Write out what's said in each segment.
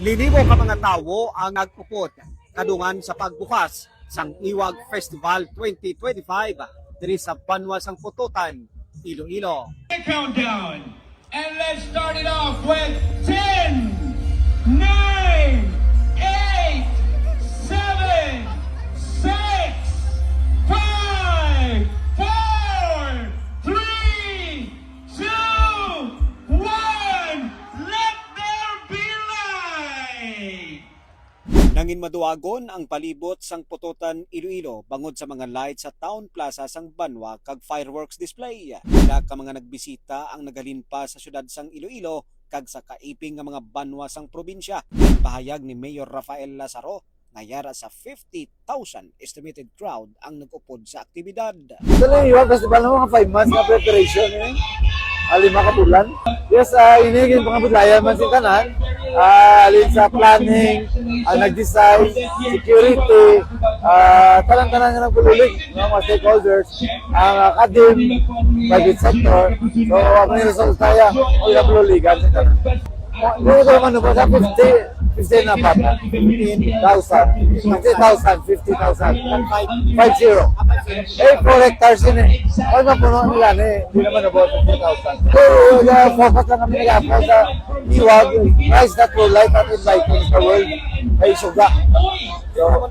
Linibo ka mga tawo ang nagpupot kadungan sa pagbukas sang Iwag Festival 2025 diri sa Banwa sang Pututan, Iloilo. Countdown. And let's start it off with 10, 9, 8, 7, 6, 5, 4, 3, 2, 1. Let there be light. Nangin maduagon ang palibot sang Pututan, Iloilo bangod sa mga lights sa Town Plaza sang Banwa kag fireworks display. Ila ka mga nagbisita ang nagalin pa sa syudad sang Iloilo kag sa kaiping nga mga banwa sang probinsya. Pahayag ni Mayor Rafael Lazaro nga yara sa 50,000 estimated crowd ang nag-upod sa aktibidad. Actually, yung festival na mga 5 months na preparation eh. 5 ka bulan. Yes, inigin pangabudlayan man si kanan. Alin sa planning, nag-design, security, talang-talang nga nagpululig ng mga stakeholders, ang academ, private sector. So, ang resultaya, o yung napululigan si kanan. Hindi ko naman po sa 50 na bata. 50,000, 50,000. 50. 4 hectares yun eh. Kung mapuno nila eh, hindi naman about 50,000. So, focus lang kami nag-apo sa Iwag, rise that will light up in lighting the world ay suga. So, mo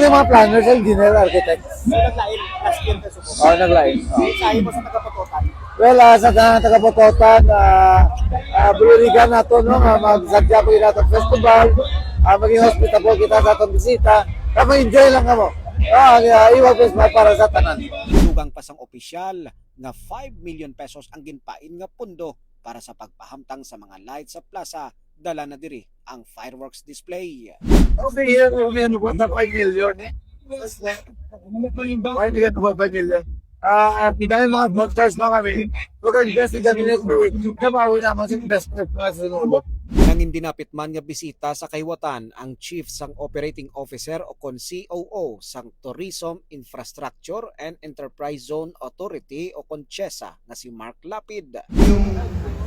na mga planners, engineer, architects. Oo, naglain. Well, sa taga-Pututan, bulurigan nato no, magsadya po kita itong festival, maging hospitable kita sa itong bisita, mag-enjoy lang kamo. Iwag festival para sa tanan. Dugang pasang opisyal nga 5 million pesos ang ginpain nga pundo para sa pagpahamtang sa mga lights sa plaza, dala na diri ang fireworks display. Okay, yan po na 5 million eh. 5 million. Dahil mga voters na kami, mag-invest in the minute, nabawi naman sa investment mga sunod. Nangin dinapit man nga bisita sa kayuwatan ang Chief sang Operating Officer o kon COO sang Tourism Infrastructure and Enterprise Zone Authority o kon CHESA nga si Mark Lapid. Yung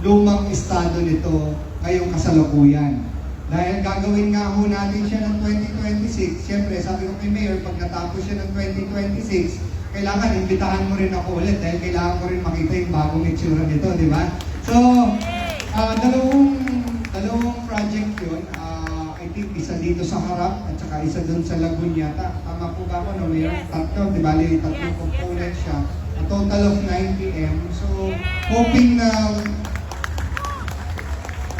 lumang estado nito ngayong kasalukuyan. Dahil gagawin nga ho natin siya ng 2026, siyempre sabi ko kay Mayor, pag natapos siya ng 2026, kailangan imbitahan mo rin ako ulit dahil kailangan mo rin makita yung bagong itsura nito, di ba? So, dalawang project yun. I think isa dito sa harap at saka isa doon sa Lagun yata. Tama po ba ako, no? Mayroon tatlo, di ba? Tatlong component siya. A total of 9 PM. So, hoping na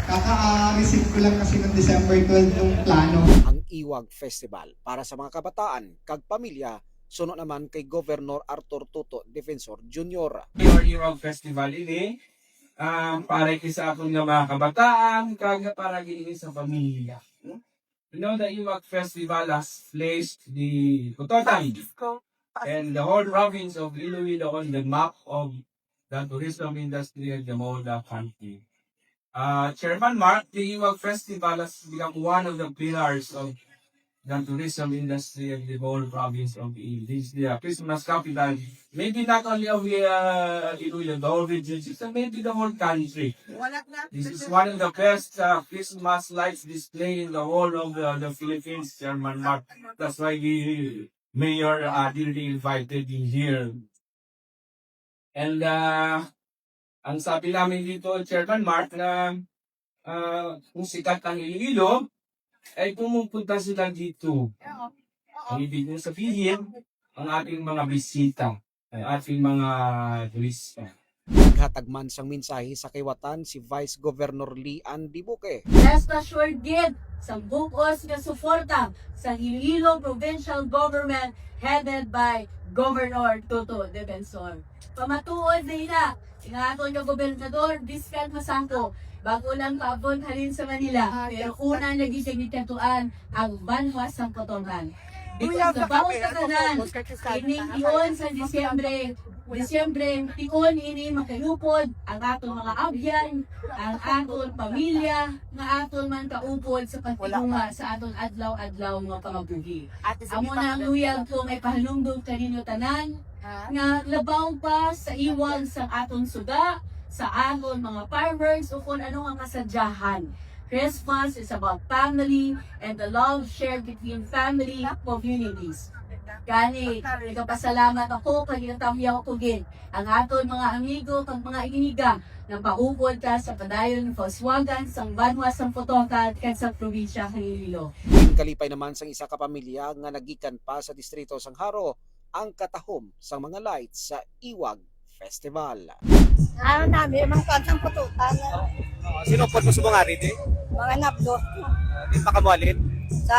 kaka-receive ko lang kasi ng December 12 yung plano. Ang Iwag Festival para sa mga kabataan kag pamilya suno naman kay Governor Arthur Tuto Defensor Jr. Your Iwag Festival ini para sa akong mga kabataan kag para giini sa pamilya. You know, the Iwag Festival has placed the Pututan and the whole province of Iloilo on the map of the tourism industry of the whole country. Chairman Mark, the Iwag Festival has become one of the pillars of the tourism industry of the whole province of Iloilo. This is the Christmas capital, maybe not only of Iloilo, the whole region, but maybe the whole country. This is one of the best Christmas lights display in the whole of the Philippines, Chairman Mark. That's why the Mayor really invited you here. And ang sabi namin dito, Chairman Mark, na kung sikat ang Iloilo, ay pumupunta sila dito. Ang ibig kong sabihin, ang ating mga bisita, ang ating mga turista. Naghatag man sang mensahe sa kayuwatan si Vice Governor Lian Dibuque. Rest assured gid sa bukos nga suporta sa Iloilo Provincial Government headed by Governor Tuto Defensor. Pamatuod na ina, ingaton nga gobernador, diskan masangko, bago lang paabot halin sa Manila, pero una nagisagitatuan ang Banwa sang Pututan. Because the bawat katanan, ining iyon sa Disyembre, tiyon ini makalupod ang atong mga abyan, ang atong pamilya, nga atong man kaupod sa pagtigunga sa atong adlaw-adlaw nga pangabuhi. Amo na ang luyag ko may pahalumdog kaninyo tanan, nga labaw pa sa iwag sa atong suga, sa aton mga fireworks o kung ano ang kasadyahan. Christmas is about family and the love shared between family communities. Gani, nagapasalamat ako kag itamyaw ko gid ang aton mga amigo kag mga iniga nga paupod ka sa padayon ng Volkswagen sang Banwa sang Potokat kag sa probinsya ng Iloilo. Kalipay naman sang isa ka pamilya nga nagikan pa sa distrito sang Haro ang katahom sang mga lights sa Iwag Festival. Ano namin, mga kansang pututan, Sino po mo subong ari di? mga nablo Di pa kamualin? sa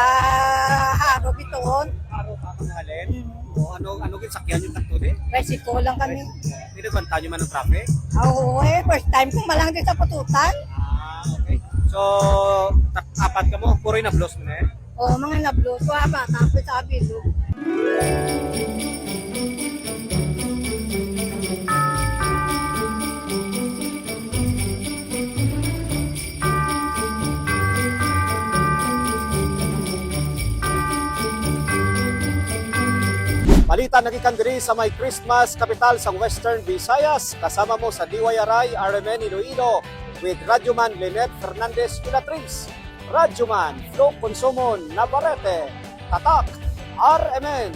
haro bitoon. Haro ka kamualin? O ano gid sakyan yung takto di? Bicycle lang kami. Di nagbanta nyo man ng traffic? Oo, first time kong malang din sa pututan. Okay. So, apat ka mo, puro na blows mo na eh? Oo, mga nablo, so bata, sa bilog. Balita nagikan diri sa may Christmas capital sa Western Visayas. Kasama mo sa DYRI RMN Iloilo with Radyoman Lynette Fernandez Pilatriz. Radyoman Flo Consumon Navarrete. Tatak RMN.